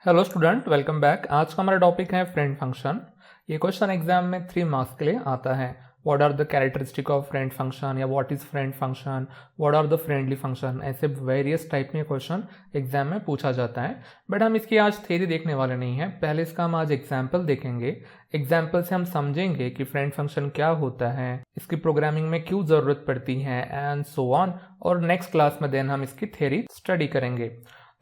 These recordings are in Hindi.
Hello student, welcome back. आज का हमारा टॉपिक है फ्रेंड फंक्शन। ये क्वेश्चन एग्जाम में 3 मार्क्स के लिए आता है। What are the characteristic of friend function या what is friend function, what are the friendly function, ऐसे वेरियस टाइप में क्वेश्चन एग्जाम में पूछा जाता है। बट हम इसकी आज थ्योरी देखने वाले नहीं हैं, पहले इसका हम आज एग्जाम्पल देखेंगे। एग्जाम्पल से हम समझेंगे कि फ्रेंड फंक्शन क्या होता है, इसकी प्रोग्रामिंग में क्यों ज़रूरत पड़ती है एंड सो ऑन। और नेक्स्ट क्लास में देन हम इसकी थ्योरी स्टडी करेंगे।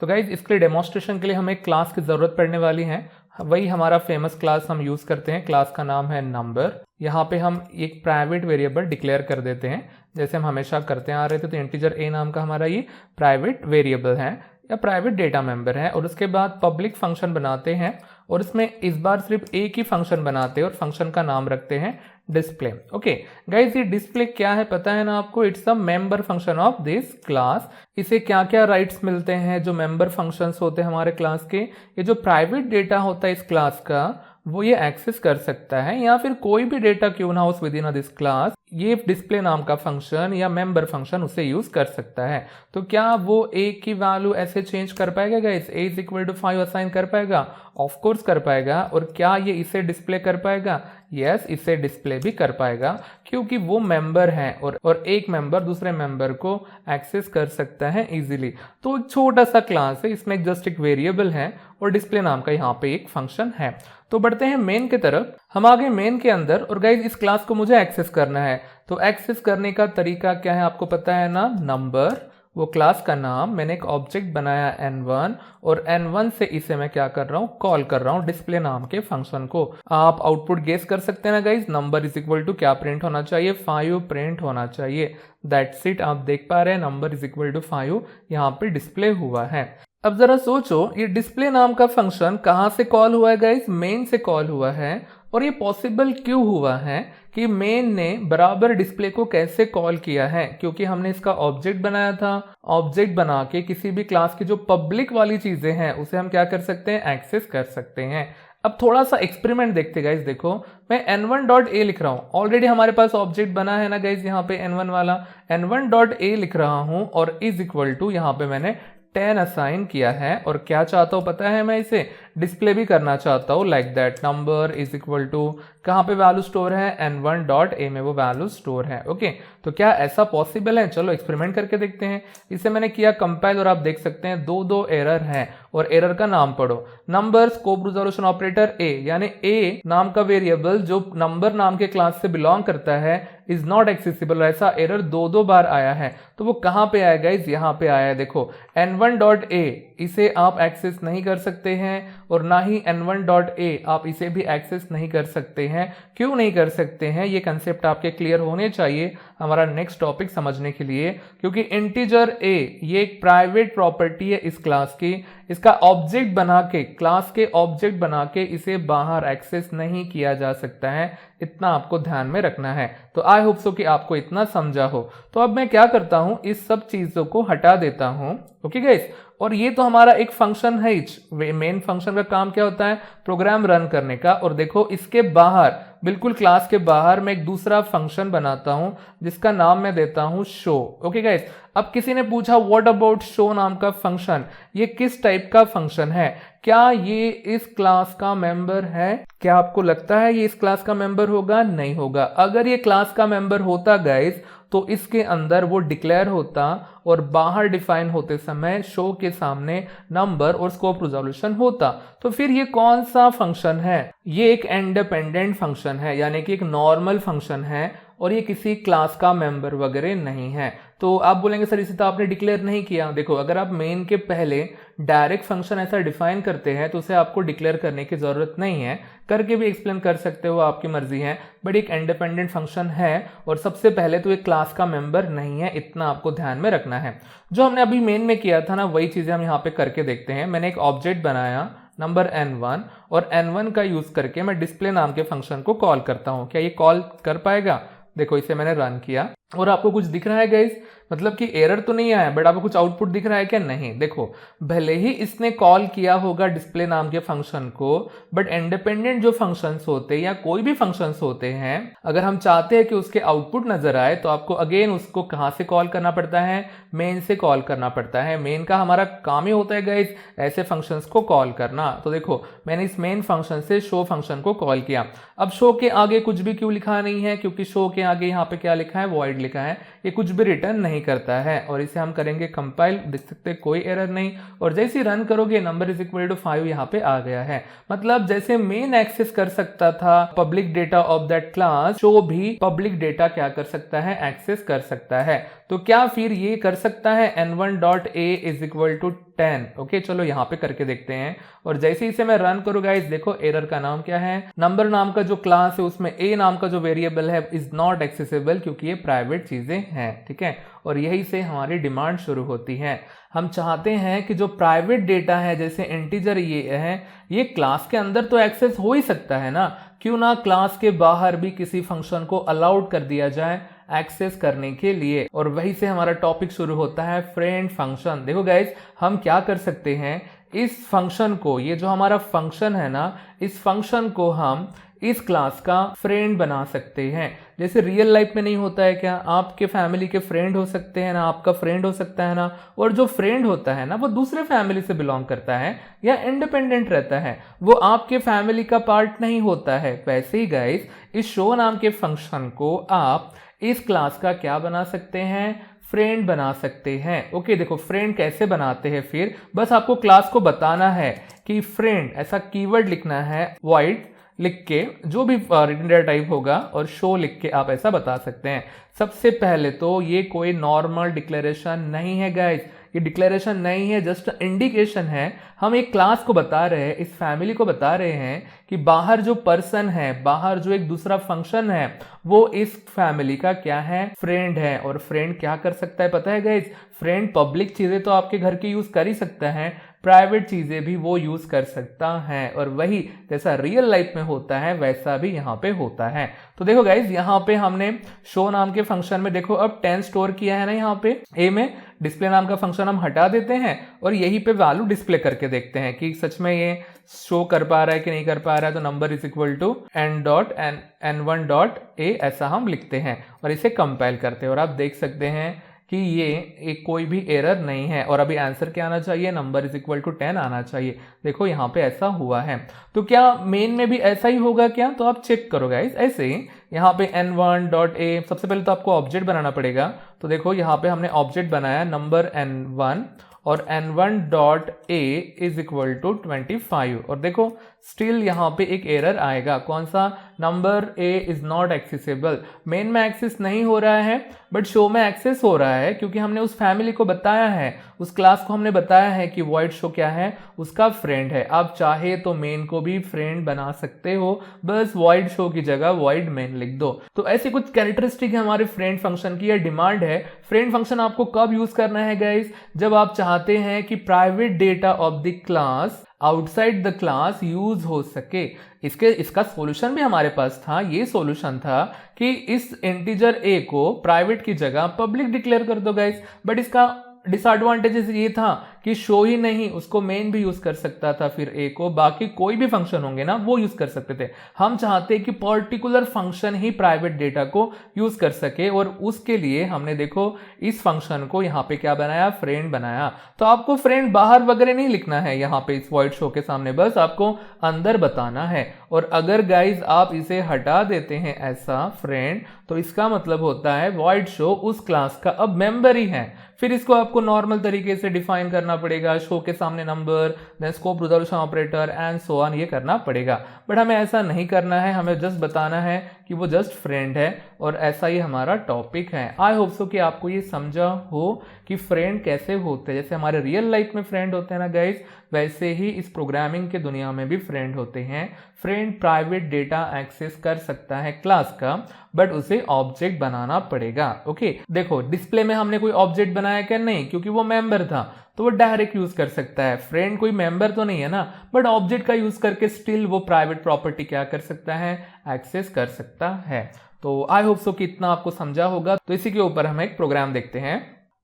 तो गाइज इसके लिए डेमोन्स्ट्रेशन के लिए हमें एक क्लास की ज़रूरत पड़ने वाली है। वही हमारा फेमस क्लास हम यूज़ करते हैं। क्लास का नाम है नंबर। यहाँ पे हम एक प्राइवेट वेरिएबल डिक्लेयर कर देते हैं, जैसे हम हमेशा करते आ रहे थे। तो इंटीजर ए नाम का हमारा ये प्राइवेट वेरिएबल है या प्राइवेट डेटा मेंबर है। और उसके बाद पब्लिक फंक्शन बनाते हैं और इसमें इस बार सिर्फ एक ही फंक्शन बनाते हैं और फंक्शन का नाम रखते हैं डिस्प्ले। ओके गाइज, ये डिस्प्ले क्या है पता है ना आपको? It's a member function of this class. इसे क्या क्या राइट्स मिलते हैं जो मेंबर फंक्शंस होते हैं हमारे क्लास के? ये जो प्राइवेट डेटा होता है इस क्लास का वो ये एक्सेस कर सकता है, या फिर कोई भी डेटा क्यों ना हो विद इन दिस क्लास, ये डिस्प्ले नाम का फंक्शन या मेंबर फंक्शन उसे यूज कर सकता है। तो क्या वो ए की वैल्यू ऐसे चेंज कर पाएगा guys? A is equal to 5 assign कर पाएगा? ऑफ कोर्स कर पाएगा। और क्या ये इसे डिस्प्ले कर पाएगा? यस, इसे डिस्प्ले भी कर पाएगा, क्योंकि वो मेंबर है और एक मेंबर दूसरे मेंबर को एक्सेस कर सकता है इजीली। तो एक छोटा सा क्लास है, इसमें जस्ट एक वेरिएबल है और डिस्प्ले नाम का यहाँ पे एक फंक्शन है। तो बढ़ते हैं मेन की तरफ। हम आगे मेन के अंदर, और गाइज इस क्लास को मुझे एक्सेस करना है। तो एक्सेस करने का तरीका क्या है आपको पता है ना? नंबर, वो क्लास का नाम, मैंने एक ऑब्जेक्ट बनाया n1 और n1 से इसे मैं क्या कर रहा हूँ? कॉल कर रहा हूँ डिस्प्ले नाम के फंक्शन को। आप आउटपुट गेस कर सकते हैं ना guys? Number is equal to क्या प्रिंट होना चाहिए? 5 प्रिंट होना चाहिए। That's it. आप देख पा रहे हैं नंबर इज इक्वल टू 5 यहाँ पे डिस्प्ले हुआ है। अब जरा सोचो, ये डिस्प्ले नाम का फंक्शन कहाँ से कॉल हुआ है गाइज? मेन से कॉल हुआ है। और ये पॉसिबल क्यों हुआ है कि मेन ने बराबर डिस्प्ले को कैसे कॉल किया है? क्योंकि हमने इसका ऑब्जेक्ट बनाया था। ऑब्जेक्ट बना के किसी भी क्लास की जो पब्लिक वाली चीजें हैं उसे हम क्या कर सकते हैं? एक्सेस कर सकते हैं। अब थोड़ा सा एक्सपेरिमेंट देखते गाइज। देखो, मैं n1.a लिख रहा हूँ। ऑलरेडी हमारे पास ऑब्जेक्ट बना है ना गाइज, यहाँ पे n1 वाला। n1.a लिख रहा हूँ और इज इक्वल टू यहाँ पे मैंने 10 असाइन किया है। और क्या चाहता हूं पता है? मैं इसे डिस्प्ले भी करना चाहता हूं like that. Number is equal to कहां पे वैल्यू स्टोर है? n1.a में वो वैल्यू स्टोर है। ओके, तो क्या ऐसा पॉसिबल है? चलो एक्सपेरिमेंट करके देखते हैं। इसे मैंने किया कंपाइल और आप देख सकते हैं दो एरर है। और एरर का नाम पढ़ो। Number scope resolution operator a, यानी a नाम का वेरिएबल जो नंबर नाम के क्लास से बिलोंग करता है इज नॉट एक्सेसिबल। ऐसा एरर दो बार आया है। तो वो कहां पे आया गाइज? यहाँ पे आया है। देखो, n1.a इसे आप एक्सेस नहीं कर सकते हैं और ना ही n1.a आप इसे भी एक्सेस नहीं कर सकते हैं। क्यों नहीं कर सकते हैं? ये कंसेप्ट आपके क्लियर होने चाहिए हमारा नेक्स्ट टॉपिक समझने के लिए। क्योंकि इंटीजर a ये एक प्राइवेट प्रॉपर्टी है इस क्लास की। इसका ऑब्जेक्ट बना के, क्लास के ऑब्जेक्ट बना के इसे बाहर एक्सेस नहीं किया जा सकता है। इतना आपको ध्यान में रखना है। तो आई होप सो कि आपको इतना समझा हो। तो अब मैं क्या करता हूं, इस सब चीजों को हटा देता हूं। ओके गाइस, और ये तो हमारा एक फंक्शन है। मेन फंक्शन का काम क्या होता है? प्रोग्राम रन करने का। और देखो, इसके बाहर, बिल्कुल क्लास के बाहर, मैं एक दूसरा फंक्शन बनाता हूं जिसका नाम मैं देता हूं शो। ओके गाइस, अब किसी ने पूछा व्हाट अबाउट शो नाम का फंक्शन? ये किस टाइप का फंक्शन है? क्या ये इस क्लास का मेंबर है? क्या आपको लगता है ये इस क्लास का मेंबर होगा? नहीं होगा। अगर ये क्लास का मेंबर होता गाइस तो इसके अंदर वो डिक्लेयर होता और बाहर डिफाइन होते समय शो के सामने नंबर और स्कोप रिजोल्यूशन होता। तो फिर ये कौन सा फंक्शन है? ये एक इंडिपेंडेंट फंक्शन है, यानी कि एक नॉर्मल फंक्शन है और ये किसी क्लास का मेंबर वगैरह नहीं है। तो आप बोलेंगे सर इसे तो आपने डिक्लेयर नहीं किया। देखो, अगर आप मेन के पहले डायरेक्ट फंक्शन ऐसा डिफाइन करते हैं तो उसे आपको डिक्लेयर करने की जरूरत नहीं है। करके भी एक्सप्लेन कर सकते हो, आपकी मर्जी है। बट एक इंडिपेंडेंट फंक्शन है और सबसे पहले तो एक क्लास का मेंबर नहीं है, इतना आपको ध्यान में रखना है। जो हमने अभी मेन में किया था ना, वही चीजें हम यहाँ पे करके देखते हैं। मैंने एक ऑब्जेक्ट बनाया नंबर n1 और n1 का यूज करके मैं डिस्प्ले नाम के फंक्शन को कॉल करता हूँ। क्या ये कॉल कर पाएगा? देखो, इसे मैंने रन किया और आपको कुछ दिख रहा है गाइस? मतलब कि एरर तो नहीं आया, बट आपको कुछ आउटपुट दिख रहा है क्या? नहीं। देखो, भले ही इसने कॉल किया होगा डिस्प्ले नाम के फंक्शन को, बट इंडिपेंडेंट जो फंक्शंस होते हैं या कोई भी फंक्शंस होते हैं, अगर हम चाहते हैं कि उसके आउटपुट नजर आए तो आपको अगेन उसको कहां से कॉल करना पड़ता है? मेन से कॉल करना पड़ता है। मेन का हमारा काम ही होता है गाइस ऐसे फंक्शंस को कॉल करना। तो देखो, मैंने इस मेन फंक्शन से शो फंक्शन को कॉल किया। अब शो के आगे कुछ भी क्यों लिखा नहीं है? क्योंकि शो के आगे यहाँ पे क्या लिखा है? वॉइड लिखा है। ये कुछ भी रिटर्न नहीं करता है। और इसे हम करेंगे कंपाइल, देख सकते हैं कोई एरर नहीं। और जैसे ही रन करोगे नंबर इज इक्वल टू 5 यहाँ पे आ गया है। मतलब जैसे मेन एक्सेस कर सकता था public data of that class, show भी पब्लिक डेटा क्या कर सकता है? एक्सेस कर सकता है। तो क्या फिर ये कर सकता है n1.a is equal to 10? Okay, चलो यहाँ पे करके देखते हैं। और जैसे इसे मैं रन करूँ गाइस, देखो एरर का नाम क्या है? नंबर नाम का जो क्लास है उसमें a नाम का जो वेरिएबल है इज नॉट एक्सेसिबल, क्योंकि ये प्राइवेट चीजें हैं। ठीक है, और यही से हमारी डिमांड शुरू होती है। हम चाहते हैं कि जो प्राइवेट डेटा है जैसे इंटीजर ये है, ये क्लास के अंदर तो एक्सेस हो ही सकता है ना, क्यों ना क्लास के बाहर भी किसी फंक्शन को अलाउड कर दिया जाए एक्सेस करने के लिए। और वही से हमारा टॉपिक शुरू होता है फ्रेंड फंक्शन। देखो गाइस, हम क्या कर सकते हैं, इस फंक्शन को, ये जो हमारा फंक्शन है ना, इस फंक्शन को हम इस क्लास का फ्रेंड बना सकते हैं। जैसे रियल लाइफ में नहीं होता है क्या? आपके फैमिली के फ्रेंड हो सकते हैं ना, आपका फ्रेंड हो सकता है ना, और जो फ्रेंड होता है ना वो दूसरे फैमिली से बिलोंग करता है या इंडिपेंडेंट रहता है, वो आपके फैमिली का पार्ट नहीं होता है। वैसे ही गाइस, इस शो नाम के फंक्शन को आप इस क्लास का क्या बना सकते हैं? फ्रेंड बना सकते हैं। ओके, देखो फ्रेंड कैसे बनाते हैं? फिर बस आपको क्लास को बताना है कि फ्रेंड, ऐसा कीवर्ड लिखना है वॉइड लिख के, जो भी रिटर्न डेटा टाइप होगा, और शो लिख के आप ऐसा बता सकते हैं। सबसे पहले तो ये कोई नॉर्मल डिक्लेरेशन नहीं है गाइस, ये डिक्लेरेशन नहीं है, जस्ट इंडिकेशन है। हम एक क्लास को बता रहे हैं, इस फैमिली को बता रहे हैं कि बाहर जो पर्सन है, बाहर जो एक दूसरा फंक्शन है, वो इस फैमिली का क्या है? फ्रेंड है। और फ्रेंड क्या कर सकता है पता है गाइस? फ्रेंड पब्लिक चीजें तो आपके घर की यूज कर ही सकता है, प्राइवेट चीजें भी वो यूज कर सकता है। और वही जैसा रियल लाइफ में होता है वैसा भी यहाँ पे होता है। तो देखो गाइज, यहाँ पे हमने शो नाम के फंक्शन में देखो अब 10 स्टोर किया है ना, यहाँ पे ए में डिस्प्ले नाम का फंक्शन हम हटा देते हैं और यहीं पे वैल्यू डिस्प्ले करके देखते हैं कि सच में ये शो कर पा रहा है कि नहीं कर पा रहा है। तो number is equal to n1.a ऐसा हम लिखते हैं और इसे कंपाइल करते हैं और आप देख सकते हैं कि ये एक कोई भी एरर नहीं है। और अभी आंसर क्या आना चाहिए? नंबर इज इक्वल टू 10 आना चाहिए। देखो यहाँ पे ऐसा हुआ है। तो क्या मेन में भी ऐसा ही होगा क्या? तो आप चेक करो गाइस, ऐसे ही यहाँ पे n1.a, सबसे पहले तो आपको ऑब्जेक्ट बनाना पड़ेगा। तो देखो यहाँ पे हमने ऑब्जेक्ट बनाया नंबर n1 और n1.a इज इक्वल टू 25। और देखो स्टिल यहाँ पे एक एरर आएगा, कौन सा? Number a is not accessible. Main में एक्सेस नहीं हो रहा है बट शो में एक्सेस हो रहा है, क्योंकि हमने उस फैमिली को बताया है, उस क्लास को हमने बताया है कि वॉइड शो क्या है? उसका फ्रेंड है। आप चाहे तो मेन को भी फ्रेंड बना सकते हो, बस वॉइड शो की जगह वॉइड मेन लिख दो। तो ऐसी कुछ कैरेक्टरिस्टिक है हमारे फ्रेंड फंक्शन की, या डिमांड है। फ्रेंड फंक्शन आपको कब यूज करना है गाइस? जब आप चाहते हैं कि private data of the class outside the class use हो सके। इसका सॉल्यूशन भी हमारे पास था। ये सॉल्यूशन था कि इस इंटीजर a को प्राइवेट की जगह पब्लिक डिक्लेयर कर दो गाइस। बट इसका डिसएडवांटेजेस ये था कि शो ही नहीं, उसको मेन भी यूज कर सकता था, फिर a को बाकी कोई भी फंक्शन होंगे ना वो यूज कर सकते थे। हम चाहते कि पर्टिकुलर फंक्शन ही प्राइवेट डेटा को यूज कर सके, और उसके लिए हमने देखो इस फंक्शन को यहाँ पे क्या बनाया? फ्रेंड बनाया। तो आपको फ्रेंड बाहर वगैरह नहीं लिखना है यहाँ पे इस वॉइड शो के सामने, बस आपको अंदर बताना है। और अगर गाइज आप इसे हटा देते हैं ऐसा फ्रेंड, तो इसका मतलब होता है वॉइड शो उस क्लास का अब मेंबर ही है। फिर इसको आपको नॉर्मल तरीके से डिफाइन करना पड़ेगा, शो के सामने number, then scope resolution operator and so on, ये करना पड़ेगा। बट हमें ऐसा नहीं करना है, हमें जस्ट बताना है कि वो जस्ट फ्रेंड है, और ऐसा ही हमारा टॉपिक है। आई होप सो कि आपको ये समझा हो कि फ्रेंड कैसे होते हैं। जैसे हमारे रियल लाइफ में फ्रेंड होते हैं ना गाइज, वैसे ही इस प्रोग्रामिंग के दुनिया में भी फ्रेंड होते हैं। फ्रेंड प्राइवेट डेटा एक्सेस कर सकता है क्लास का, बट उसे ऑब्जेक्ट बनाना पड़ेगा। ओके, देखो डिस्प्ले में हमने कोई ऑब्जेक्ट बनाया क्या? नहीं, क्योंकि वो मेंबर था तो वो डायरेक्ट यूज कर सकता है। फ्रेंड कोई मेंबर तो नहीं है ना, बट ऑब्जेक्ट का यूज करके स्टिल वो प्राइवेट प्रॉपर्टी क्या कर सकता है? एक्सेस कर सकता है। तो आई होप सो कि इतना आपको समझा होगा। तो इसी के ऊपर हम एक प्रोग्राम देखते हैं।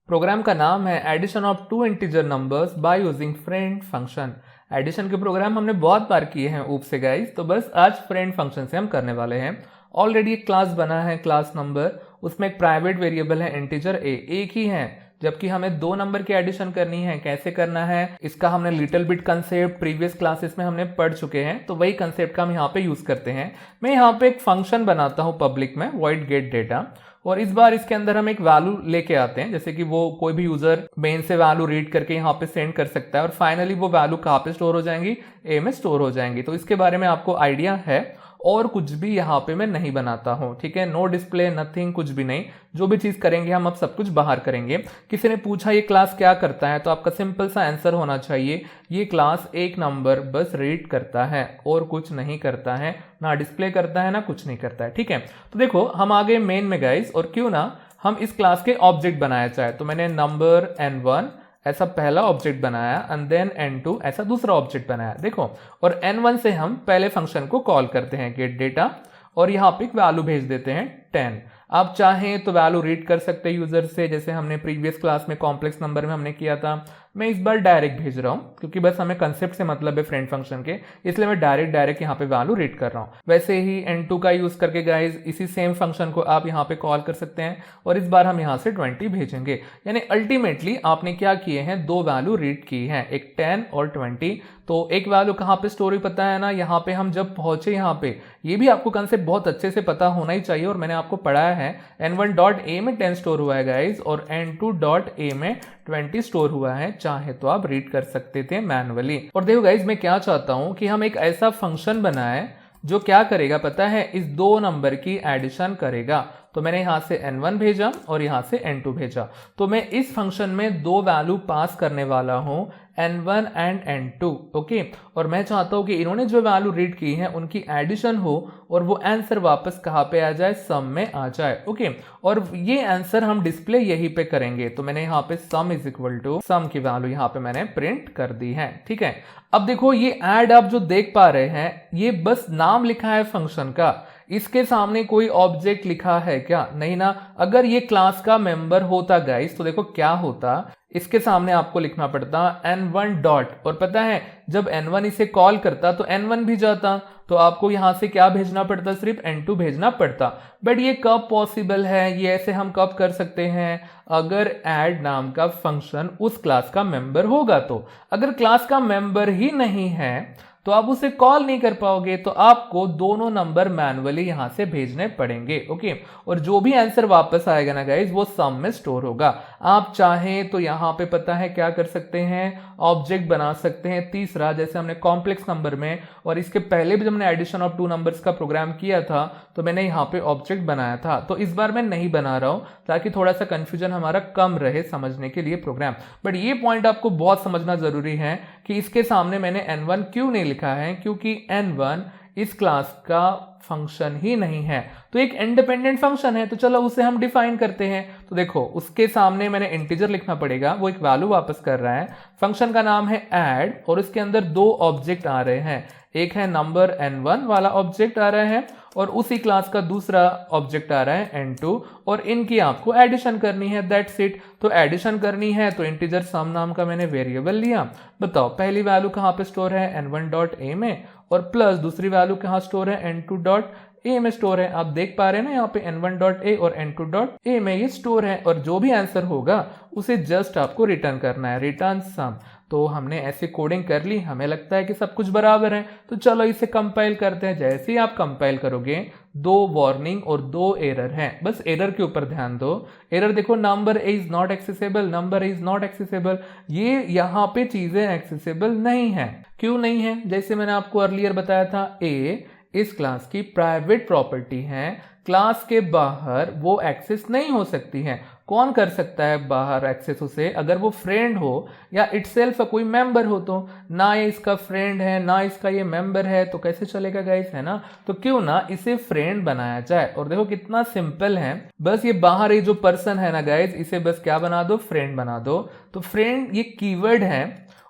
प्रोग्राम का नाम है addition of two integer numbers by using friend function. Addition के प्रोग्राम हमने बहुत बार किए हैं ऊप से गाइस, तो बस आज फ्रेंड फंक्शन से हम करने वाले हैं। ऑलरेडी एक क्लास बना है क्लास नंबर, उसमें एक प्राइवेट वेरिएबल है इंटीजर ए, एक ही है, जबकि हमें दो नंबर की एडिशन करनी है। कैसे करना है इसका हमने little bit concept previous classes में हमने पढ़ चुके हैं, तो वही कंसेप्ट का हम यहाँ पे यूज करते हैं। मैं यहाँ पे एक फंक्शन बनाता हूँ पब्लिक में void get data, और इस बार इसके अंदर हम एक वैल्यू लेके आते हैं, जैसे कि वो कोई भी यूजर मेन से वैल्यू रीड करके यहाँ पे सेंड कर सकता है, और फाइनली वो वैल्यू कहाँ पे स्टोर हो जाएंगी, ए में स्टोर हो जाएंगी। तो इसके बारे में आपको आइडिया है, और कुछ भी यहाँ पे मैं नहीं बनाता हूँ, ठीक है। नो डिस्प्ले नथिंग, कुछ भी नहीं। जो भी चीज करेंगे हम अब सब कुछ बाहर करेंगे। किसी ने पूछा ये क्लास क्या करता है, तो आपका सिंपल सा आंसर होना चाहिए, ये क्लास एक नंबर बस रीड करता है और कुछ नहीं करता है, ना डिस्प्ले करता है ना कुछ नहीं करता है, ठीक है। तो देखो हम आगे मेन में गाइस, और क्यों ना हम इस क्लास के ऑब्जेक्ट बनाया जाए। तो मैंने नंबर n1 ऐसा पहला ऑब्जेक्ट बनाया, एंड देन n2 ऐसा दूसरा ऑब्जेक्ट बनाया, देखो। और n1 से हम पहले फंक्शन को कॉल करते हैं गेट डेटा, और यहाँ पे एक वैल्यू भेज देते हैं 10। आप चाहें तो वैल्यू रीड कर सकते हैं यूजर से, जैसे हमने प्रीवियस क्लास में कॉम्प्लेक्स नंबर में हमने किया था। मैं इस बार डायरेक्ट भेज रहा हूँ, क्योंकि बस हमें कंसेप्ट से मतलब है फ्रेंड फंक्शन के, इसलिए मैं डायरेक्ट यहाँ पे वैल्यू रीड कर रहा हूँ। वैसे ही n2 का यूज करके गाइज इसी सेम फंक्शन को आप यहाँ पे कॉल कर सकते हैं, और इस बार हम यहाँ से 20 भेजेंगे। यानी अल्टीमेटली आपने क्या किए हैं, दो वैल्यू रीड की है, एक 10 और 20। तो एक वैल्यू कहाँ पे स्टोर हुई पता है ना, यहाँ पे हम जब पहुंचे यहाँ पे, ये भी आपको कंसेप्ट बहुत अच्छे से पता होना ही चाहिए, और मैंने आपको पढ़ाया है। n1.a में 10 स्टोर हुआ है गाइज, और n2.a में 20 स्टोर हुआ है। चाहे तो आप रीड कर सकते थे मैनुअली। और देखो गाइज मैं क्या चाहता हूं कि हम एक ऐसा फंक्शन बनाए जो क्या करेगा पता है, इस दो नंबर की एडिशन करेगा। तो मैंने यहां से n1 भेजा और यहां से n2 भेजा, तो मैं इस फंक्शन में दो वैल्यू पास करने वाला हूं, n1 एंड n2, ओके। और मैं चाहता हूं कि इन्होंने जो वैल्यू रीड की है उनकी एडिशन हो, और वो आंसर वापस कहां पे आ जाए, सम में आ जाए, ओके। और ये आंसर हम डिस्प्ले यहीं पे करेंगे। तो मैंने यहाँ पे सम इज इक्वल टू सम की वैल्यू यहाँ पे मैंने प्रिंट कर दी है, ठीक है। अब देखो ये ऐड आप जो देख पा रहे हैं, ये बस नाम लिखा है फंक्शन का, इसके सामने कोई ऑब्जेक्ट लिखा है क्या, नहीं ना। अगर ये क्लास का मेंबर होता गाइस, तो देखो क्या होता, इसके सामने आपको लिखना पड़ता n1 डॉट, और पता है जब n1 इसे कॉल करता तो n1 भी जाता, तो आपको यहां से क्या भेजना पड़ता, सिर्फ n2 भेजना पड़ता। बट ये कब पॉसिबल है, ये ऐसे हम कब कर सकते हैं, अगर ऐड नाम का फंक्शन उस क्लास का मेंबर होगा। तो अगर क्लास का मेंबर ही नहीं है तो आप उसे कॉल नहीं कर पाओगे, तो आपको दोनों नंबर मैनुअली यहां से भेजने पड़ेंगे, ओके। और जो भी आंसर वापस आएगा ना गाइज, वो सम में स्टोर होगा। आप चाहें तो यहां पे पता है क्या कर सकते हैं, ऑब्जेक्ट बना सकते हैं तीसरा, जैसे हमने कॉम्प्लेक्स नंबर में, और इसके पहले भी जब हमने एडिशन ऑफ टू नंबर्स का प्रोग्राम किया था तो मैंने यहाँ पे ऑब्जेक्ट बनाया था। तो इस बार मैं नहीं बना रहा हूं, ताकि थोड़ा सा कंफ्यूजन हमारा कम रहे समझने के लिए प्रोग्राम। बट ये पॉइंट आपको बहुत समझना जरूरी है कि इसके सामने मैंने n1 क्यों नहीं लिखा है, क्योंकि n1 इस क्लास का फंक्शन ही नहीं है, तो एक इंडिपेंडेंट फंक्शन है। तो चलो उसे हम डिफाइन करते हैं। तो देखो उसके सामने मैंने इंटीजर लिखना पड़ेगा, वो एक वैल्यू वापस कर रहा है। फंक्शन का नाम है ऐड, और इसके अंदर दो ऑब्जेक्ट आ रहे हैं, एक है नंबर n1 वाला ऑब्जेक्ट आ रहा है, और उसी क्लास का दूसरा ऑब्जेक्ट आ रहा है n2, और इनकी आपको एडिशन करनी है, दैट्स इट। तो एडिशन करनी है तो इंटीजर सम नाम का मैंने वेरिएबल लिया। बताओ पहली वैल्यू कहाँ पे स्टोर है, n1.a में, और प्लस दूसरी वैल्यू कहाँ स्टोर है, n2.a में स्टोर है। आप देख पा रहे हैं ना यहाँ पे n1.a और n2.a में ये स्टोर है, और जो भी आंसर होगा उसे जस्ट आपको रिटर्न करना है, रिटर्न सम। तो हमने ऐसे कोडिंग कर ली, हमें लगता है कि सब कुछ बराबर है। तो चलो इसे कंपाइल करते हैं। जैसे ही आप कंपाइल करोगे, दो वार्निंग और दो एरर हैं, बस एरर के ऊपर ध्यान दो। एरर देखो, number A is not accessible, number is not accessible, ये यहाँ पे चीजें एक्सेसिबल नहीं है। क्यों नहीं है, जैसे मैंने आपको अर्लियर बताया था, ए इस क्लास की प्राइवेट प्रॉपर्टी है, क्लास के बाहर वो एक्सेस नहीं हो सकती है। कौन कर सकता है बाहर एक्सेस उसे, अगर वो फ्रेंड हो या इटसेल्फ कोई मेंबर हो। तो ना ये इसका फ्रेंड है ना इसका ये मेंबर है, तो कैसे चलेगा गाइस, है ना। तो क्यों ना इसे फ्रेंड बनाया जाए। और देखो कितना सिंपल है, बस ये बाहर ये जो पर्सन है ना गाइस, इसे बस क्या बना दो, फ्रेंड बना दो। तो फ्रेंड ये कीवर्ड है,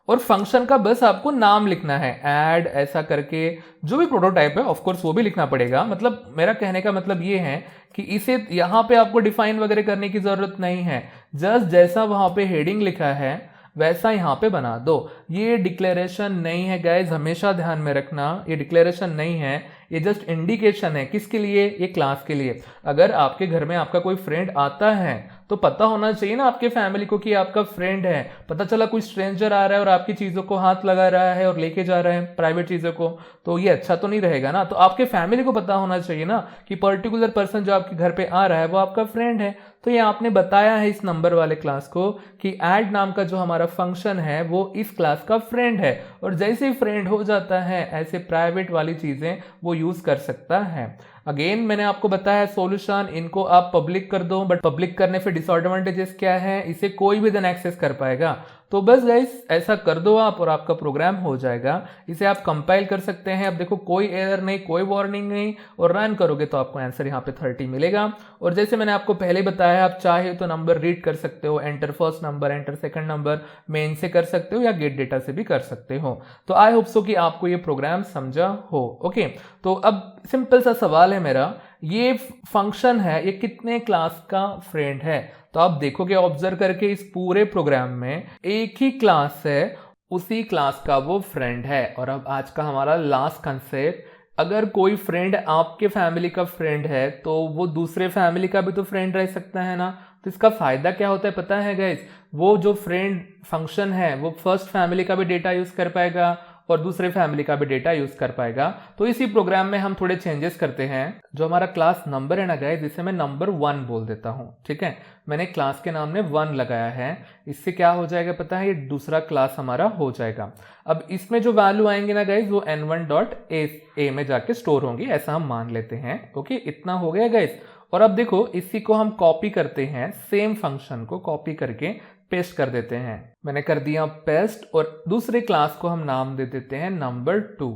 और फंक्शन का बस आपको नाम लिखना है, ऐड ऐसा करके, जो भी प्रोटोटाइप है ऑफ कोर्स वो भी लिखना पड़ेगा। मतलब मेरा कहने का मतलब ये है कि इसे यहाँ पे आपको डिफाइन वगैरह करने की जरूरत नहीं है, जस्ट जैसा वहां पे हेडिंग लिखा है वैसा यहाँ पे बना दो। ये डिक्लेरेशन नहीं है गाइज, हमेशा ध्यान में रखना, ये डिक्लेरेशन नहीं है, ये जस्ट इंडिकेशन है। किसके लिए? ये क्लास के लिए। अगर आपके घर में आपका कोई फ्रेंड आता है तो पता होना चाहिए ना आपके फैमिली को कि आपका फ्रेंड है। पता चला कोई स्ट्रेंजर आ रहा है और आपकी चीजों को हाथ लगा रहा है और लेके जा रहा है प्राइवेट चीजों को, तो ये अच्छा तो नहीं रहेगा ना। तो आपके फैमिली को पता होना चाहिए ना कि पर्टिकुलर पर्सन जो आपके घर पे आ रहा है वो आपका फ्रेंड है। तो ये आपने बताया है इस नंबर वाले क्लास को कि ऐड नाम का जो हमारा फंक्शन है वो इस क्लास का फ्रेंड है, और जैसे ही फ्रेंड हो जाता है ऐसे प्राइवेट वाली चीजें वो यूज कर सकता है। अगेन मैंने आपको बताया सॉल्यूशन, इनको आप पब्लिक कर दो, बट पब्लिक करने से डिसएडवांटेजेस क्या है? इसे कोई भी देन एक्सेस कर पाएगा। तो बस गाइस ऐसा कर दो आप और आपका प्रोग्राम हो जाएगा। इसे आप कंपाइल कर सकते हैं। अब देखो कोई एरर नहीं, कोई वार्निंग नहीं, और रन करोगे तो आपको आंसर यहाँ पे 30 मिलेगा। और जैसे मैंने आपको पहले बताया, आप चाहे तो नंबर रीड कर सकते हो, enter first number, enter second number main से कर सकते हो या गेट डेटा से भी कर सकते हो। तो आई होप सो कि आपको ये प्रोग्राम समझा हो। ओके, तो अब सिंपल सा सवाल है मेरा, ये फंक्शन है ये कितने क्लास का फ्रेंड है? तो आप देखोगे ऑब्जर्व करके इस पूरे प्रोग्राम में एक ही क्लास है, उसी क्लास का वो फ्रेंड है। और अब आज का हमारा लास्ट कंसेप्ट, अगर कोई फ्रेंड आपके फैमिली का फ्रेंड है तो वो दूसरे फैमिली का भी तो फ्रेंड रह सकता है ना। तो इसका फायदा क्या होता है पता है गाइस? वो जो फ्रेंड फंक्शन है वो फर्स्ट फैमिली का भी डेटा यूज कर पाएगा और दूसरे फैमिली का भी डेटा यूज कर पाएगा। तो इसी प्रोग्राम में हम थोड़े चेंजेस करते हैं। जो हमारा क्लास नंबर है ना गाइस, इसे मैं नंबर 1 बोल देता हूं, ठीक है। मैंने क्लास के नाम में 1 लगाया है। इससे क्या हो जाएगा पता है? ये दूसरा क्लास हमारा हो जाएगा। अब इसमें जो वैल्यू आएंगे ना गाइस वो n1.a में जाके स्टोर होंगी, ऐसा हम मान लेते हैं। ओके, इतना हो गया गाइस। और अब देखो इसी को हम कॉपी करते हैं, सेम फंक्शन को कॉपी करके पेस्ट कर देते हैं। मैंने कर दिया पेस्ट, और दूसरे क्लास को हम नाम दे देते हैं नंबर 2।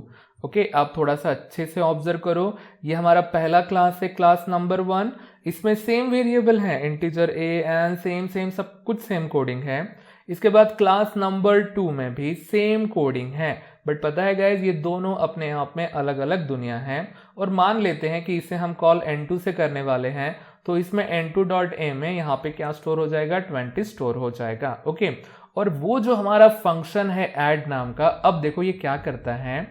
ओके, आप थोड़ा सा अच्छे से ऑब्जर्व करो, ये हमारा पहला क्लास है, क्लास नंबर 1। इसमें सेम वेरिएबल है, इंटीजर a एंड सेम सब कुछ सेम कोडिंग है। इसके बाद क्लास नंबर 2 में भी सेम कोडिंग है, बट पता है गाइज ये दोनों अपने आप में अलग अलग दुनिया है। और मान लेते हैं कि इसे हम कॉल n2 से करने वाले हैं, तो इसमें n2.a में यहाँ पे क्या स्टोर हो जाएगा? 20 स्टोर हो जाएगा। ओके, और वो जो हमारा फंक्शन है ऐड नाम का, अब देखो ये क्या करता है,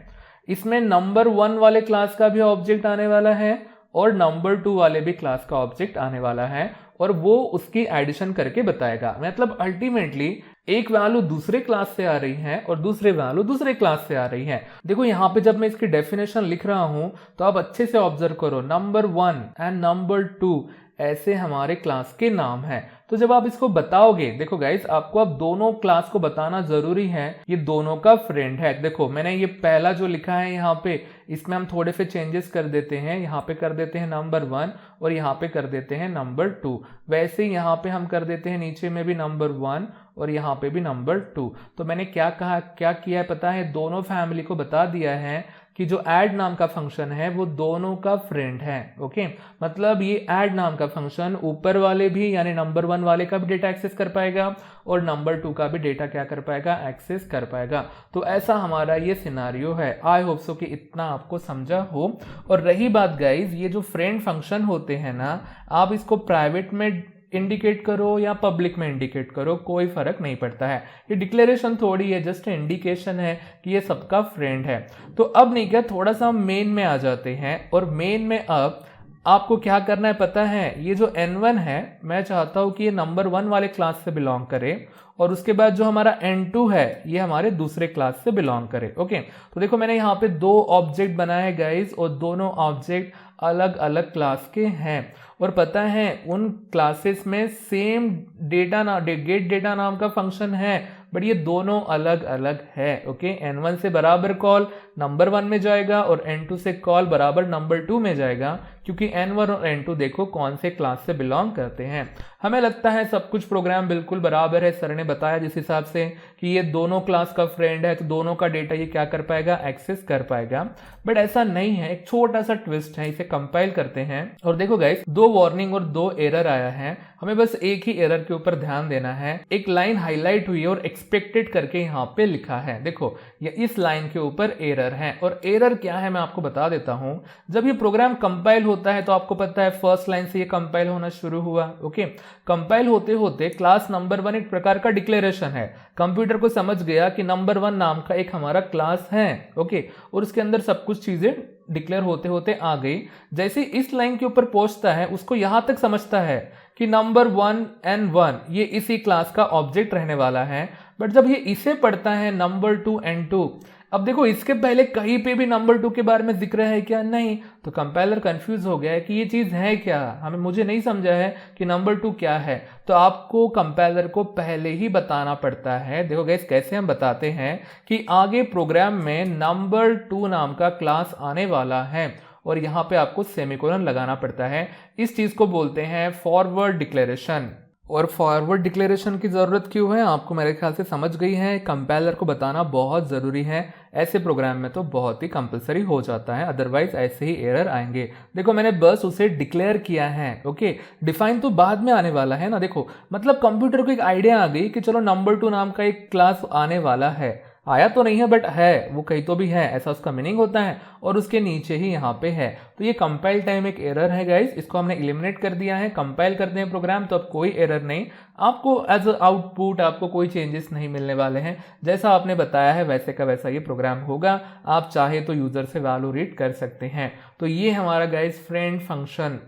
इसमें नंबर 1 वाले क्लास का भी ऑब्जेक्ट आने वाला है और नंबर 2 वाले भी क्लास का ऑब्जेक्ट आने वाला है, और वो उसकी एडिशन करके बताएगा। मतलब अल्टीमेटली एक वैल्यू दूसरे क्लास से आ रही है और दूसरे वैल्यू दूसरे क्लास से आ रही है। देखो यहाँ पे जब मैं इसकी डेफिनेशन लिख रहा हूं तो आप अच्छे से ऑब्जर्व करो, नंबर 1 एंड नंबर 2 ऐसे हमारे क्लास के नाम है। तो जब आप इसको बताओगे, देखो गाइस आपको अब दोनों क्लास को बताना जरूरी है, ये दोनों का फ्रेंड है। देखो मैंने ये पहला जो लिखा है यहाँ पे, इसमें हम थोड़े से चेंजेस कर देते हैं, यहाँ पे कर देते हैं नंबर 1 और यहाँ पे कर देते हैं नंबर 2। वैसे ही यहाँ पे हम कर देते हैं नीचे में भी नंबर 1 और यहाँ पे भी नंबर 2। तो मैंने क्या कहा, क्या किया है पता है? दोनों फैमिली को बता दिया है कि जो ऐड नाम का फंक्शन है वो दोनों का फ्रेंड है। ओके, मतलब ये ऐड नाम का फंक्शन ऊपर वाले भी यानी नंबर 1 वाले का भी डेटा एक्सेस कर पाएगा और नंबर 2 का भी डेटा क्या कर पाएगा? एक्सेस कर पाएगा। तो ऐसा हमारा ये सिनारियो है। आई होप सो कि इतना आपको समझा हो। और रही बात गाइज, ये जो फ्रेंड फंक्शन होते हैं ना, आप इसको प्राइवेट में इंडिकेट करो या पब्लिक में इंडिकेट करो, कोई फर्क नहीं पड़ता है। ये डिक्लेरेशन थोड़ी है, जस्ट इंडिकेशन है कि ये सबका फ्रेंड है। तो अब नहीं क्या, थोड़ा सा मेन में आ जाते हैं। और मेन में अब आपको क्या करना है पता है? ये जो n1 है मैं चाहता हूं कि ये नंबर 1 वाले क्लास से बिलोंग करे, और उसके बाद जो हमारा n2 है ये हमारे दूसरे क्लास से बिलोंग करे। ओके, तो देखो मैंने यहाँ पे 2 ऑब्जेक्ट बनाए हैं गाइज, और दोनों ऑब्जेक्ट अलग अलग क्लास के हैं। और पता है उन क्लासेस में सेम गेट डेटा नाम का फंक्शन है, बट ये दोनों अलग अलग है। ओके, n1 से बराबर कॉल नंबर 1 में जाएगा और n2 से कॉल बराबर नंबर 2 में जाएगा, क्योंकि n1 और n2 देखो कौन से क्लास से बिलोंग करते हैं। हमें लगता है सब कुछ प्रोग्राम बिल्कुल बराबर है, सर ने बताया जिस हिसाब से कि ये दोनों क्लास का फ्रेंड है तो दोनों का डेटा ये क्या कर पाएगा, एक्सेस कर पाएगा। बट ऐसा नहीं है, एक छोटा सा ट्विस्ट है, इसे कंपाइल करते हैं और देखो गाइस 2 वार्निंग और 2 एरर आया है। हमें बस एक ही एरर के ऊपर ध्यान देना है। एक लाइन हाईलाइट हुई है और एक्सपेक्टेड करके यहाँ पे लिखा है, देखो ये इस लाइन के ऊपर एरर है। और एरर क्या है मैं आपको बता देता हूं। जब ये प्रोग्राम कंपाइल होता है तो आपको पता है फर्स्ट लाइन से ये कंपाइल होना शुरू हुआ। ओके, कंपाइल होते होते क्लास नंबर 1 एक प्रकार का डिक्लेरेशन है। कंप्यूटर को समझ गया कि नंबर 1 नाम का एक हमारा क्लास है। ओके, और उसके अंदर सब कुछ चीजें डिक्लेयर होते होते आ गई। जैसे इस लाइन के ऊपर पहुंचता है उसको यहां तक समझता है कि नंबर 1 n1 ये इसी क्लास का ऑब्जेक्ट रहने वाला है। बट जब ये इसे पढ़ता है नंबर 2 n2, अब देखो इसके पहले कहीं पे भी नंबर 2 के बारे में जिक्र है क्या, नहीं। तो कंपाइलर कंफ्यूज हो गया है कि ये चीज है क्या, मुझे नहीं समझा है कि नंबर 2 क्या है। तो आपको कंपाइलर को पहले ही बताना पड़ता है। देखो गाइस कैसे हम बताते हैं कि आगे प्रोग्राम में नंबर 2 नाम का क्लास आने वाला है और यहां पे आपको सेमीकोलन लगाना पड़ता है। इस चीज को बोलते हैं फॉरवर्ड डिक्लेरेशन। और फॉरवर्ड डिक्लेरेशन की जरूरत क्यों है आपको मेरे ख्याल से समझ गई है। कंपाइलर को बताना बहुत जरूरी है, ऐसे प्रोग्राम में तो बहुत ही कंपलसरी हो जाता है, अदरवाइज ऐसे ही एरर आएंगे। देखो मैंने बस उसे डिक्लेयर किया है। ओके, डिफाइन तो बाद में आने वाला है ना। देखो मतलब कंप्यूटर को एक आइडिया आ गई कि चलो नंबर 2 नाम का एक क्लास आने वाला है, आया तो नहीं है बट है, वो कहीं तो भी है, ऐसा उसका मीनिंग होता है। और उसके नीचे ही यहाँ पे है। तो ये कंपाइल टाइम एक एरर है गाइस, इसको हमने एलिमिनेट कर दिया है। कंपाइल करते हैं प्रोग्राम तो अब कोई एरर नहीं, आपको एज आउटपुट आपको कोई चेंजेस नहीं मिलने वाले हैं। जैसा आपने बताया है वैसे का वैसा ये प्रोग्राम होगा। आप चाहे तो यूजर से वैल्यू रीड कर सकते हैं। तो ये हमारा गाइस फ्रेंड फंक्शन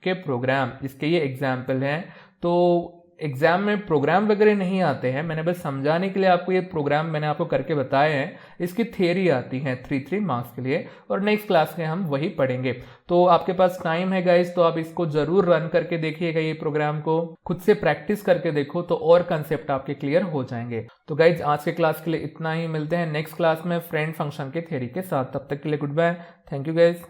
के प्रोग्राम, इसके ये एग्जाम्पल हैं। तो एग्जाम में प्रोग्राम वगैरह नहीं आते हैं, मैंने बस समझाने के लिए आपको ये प्रोग्राम मैंने आपको करके बताए हैं। इसकी थ्योरी आती है 3 मार्क्स के लिए और नेक्स्ट क्लास में हम वही पढ़ेंगे। तो आपके पास टाइम है गाइस, तो आप इसको जरूर रन करके देखिएगा, ये प्रोग्राम को खुद से प्रैक्टिस करके देखो तो और कंसेप्ट आपके क्लियर हो जाएंगे। तो गाइज आज के क्लास के लिए इतना ही, मिलते हैं नेक्स्ट क्लास में फ्रेंड फंक्शन के थ्योरी के साथ। तब तक के लिए goodbye, thank you guys.